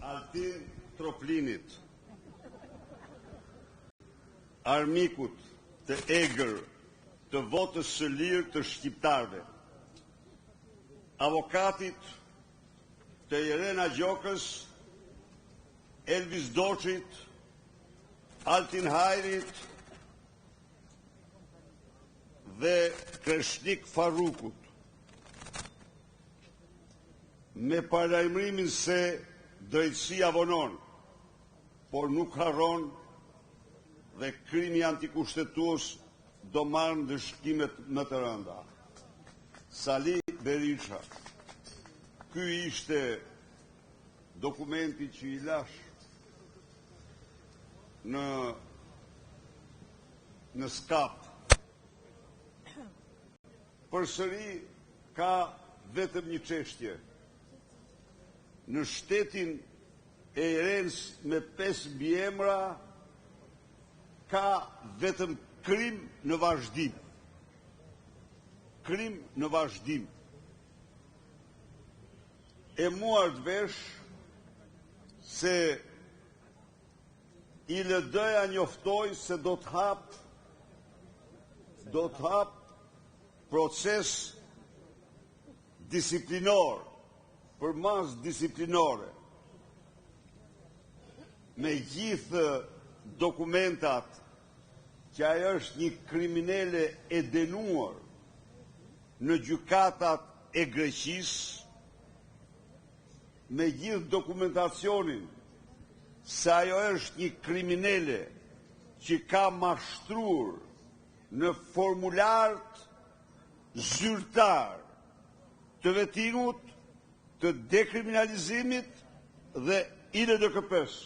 Altin Troplinit, armikut të egër të votës së lirë të shqiptarve, avokatit të Irena Gjokës, Elvis Doçit, Altin Hajrit dhe Kreshnik Farukut, me parajmërimin se drejtësia vonon, por nuk harron dhe krimi antikushtetues do marrë ndëshkimet më të rënda. Sali Berisha, ky ishte dokumenti që i lash në skap. Përsëri ka vetëm një çështje. Në shtetin e Irenës me 5 mbiemra ka vetëm krim në vazhdim. Krim në vazhdim. E muar të vesh se ILD-ja njoftoi se do të hap proces disiplinor, për mas disiplinore, me gjithë dokumentat që ajo është një kriminele e denuar në gjykatat e Greqisë, me gjithë dokumentacionin se ajo është një kriminele që ka mashtruar në formulart zyrtar të vetingut, të dekriminalizimit dhe ILDKP-s.